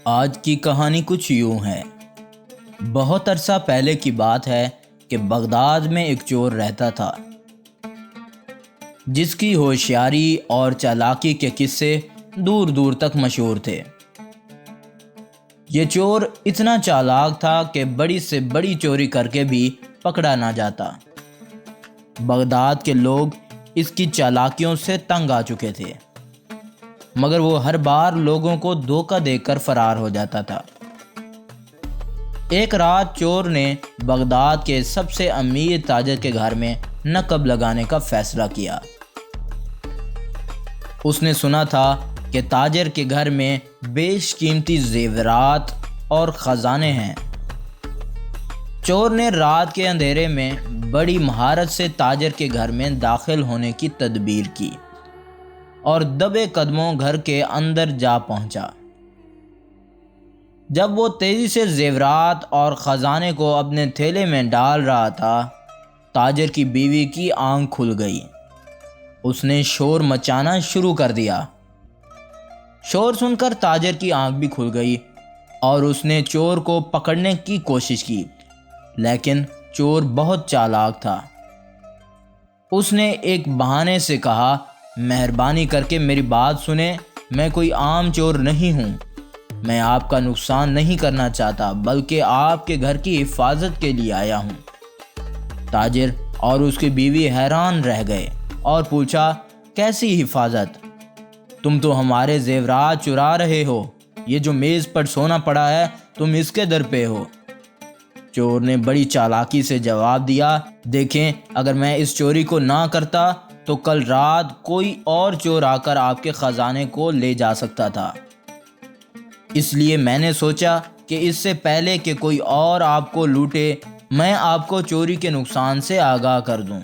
آج کی کہانی کچھ یوں ہے۔ بہت عرصہ پہلے کی بات ہے کہ بغداد میں ایک چور رہتا تھا جس کی ہوشیاری اور چالاکی کے قصے دور دور تک مشہور تھے۔ یہ چور اتنا چالاک تھا کہ بڑی سے بڑی چوری کر کے بھی پکڑا نہ جاتا۔ بغداد کے لوگ اس کی چالاکیوں سے تنگ آ چکے تھے، مگر وہ ہر بار لوگوں کو دھوکہ دے کر فرار ہو جاتا تھا۔ ایک رات چور نے بغداد کے سب سے امیر تاجر کے گھر میں نقب لگانے کا فیصلہ کیا۔ اس نے سنا تھا کہ تاجر کے گھر میں بیش قیمتی زیورات اور خزانے ہیں۔ چور نے رات کے اندھیرے میں بڑی مہارت سے تاجر کے گھر میں داخل ہونے کی تدبیر کی اور دبے قدموں گھر کے اندر جا پہنچا۔ جب وہ تیزی سے زیورات اور خزانے کو اپنے تھیلے میں ڈال رہا تھا، تاجر کی بیوی کی آنکھ کھل گئی۔ اس نے شور مچانا شروع کر دیا۔ شور سن کر تاجر کی آنکھ بھی کھل گئی اور اس نے چور کو پکڑنے کی کوشش کی، لیکن چور بہت چالاک تھا۔ اس نے ایک بہانے سے کہا، مہربانی کر کے میری بات سنیں، میں کوئی عام چور نہیں ہوں۔ میں آپ کا نقصان نہیں کرنا چاہتا، بلکہ آپ کے گھر کی حفاظت کے لیے آیا ہوں۔ تاجر اور اس کی بیوی حیران رہ گئے اور پوچھا، کیسی حفاظت؟ تم تو ہمارے زیورات چرا رہے ہو۔ یہ جو میز پر سونا پڑا ہے، تم اس کے در پہ ہو۔ چور نے بڑی چالاکی سے جواب دیا، دیکھیں، اگر میں اس چوری کو نہ کرتا تو کل رات کوئی اور چور آ کر آپ کے خزانے کو لے جا سکتا تھا۔ اس لیے میں نے سوچا کہ اس سے پہلے کہ کوئی اور آپ کو لوٹے، میں آپ کو چوری کے نقصان سے آگاہ کر دوں۔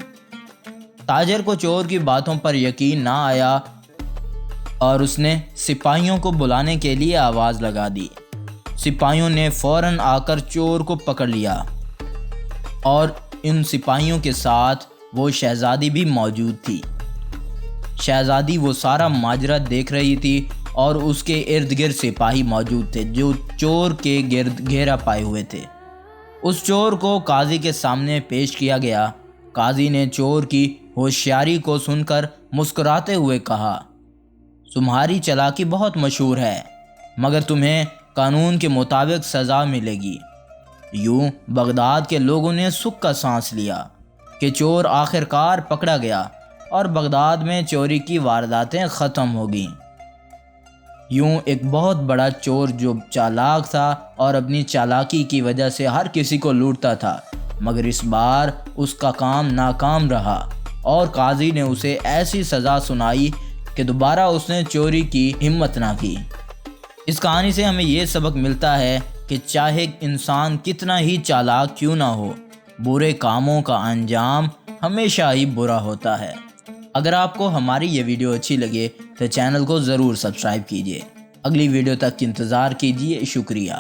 تاجر کو چور کی باتوں پر یقین نہ آیا اور اس نے سپاہیوں کو بلانے کے لیے آواز لگا دی۔ سپاہیوں نے فوراً آ کر چور کو پکڑ لیا اور ان سپاہیوں کے ساتھ وہ شہزادی بھی موجود تھی۔ شہزادی وہ سارا ماجرا دیکھ رہی تھی اور اس کے ارد گرد سپاہی موجود تھے جو چور کے گرد گھیرا پائے ہوئے تھے۔ اس چور کو قاضی کے سامنے پیش کیا گیا۔ قاضی نے چور کی ہوشیاری کو سن کر مسکراتے ہوئے کہا، تمہاری چالاکی بہت مشہور ہے، مگر تمہیں قانون کے مطابق سزا ملے گی۔ یوں بغداد کے لوگوں نے سکھ کا سانس لیا کہ چور آخر کار پکڑا گیا اور بغداد میں چوری کی وارداتیں ختم ہو گئیں۔ یوں ایک بہت بڑا چور جو چالاک تھا اور اپنی چالاکی کی وجہ سے ہر کسی کو لوٹتا تھا، مگر اس بار اس کا کام ناکام رہا اور قاضی نے اسے ایسی سزا سنائی کہ دوبارہ اس نے چوری کی ہمت نہ کی۔ اس کہانی سے ہمیں یہ سبق ملتا ہے کہ چاہے انسان کتنا ہی چالاک کیوں نہ ہو، برے کاموں کا انجام ہمیشہ ہی برا ہوتا ہے۔ اگر آپ کو ہماری یہ ویڈیو اچھی لگے تو چینل کو ضرور سبسکرائب کیجیے۔ اگلی ویڈیو تک انتظار کیجیے۔ شکریہ۔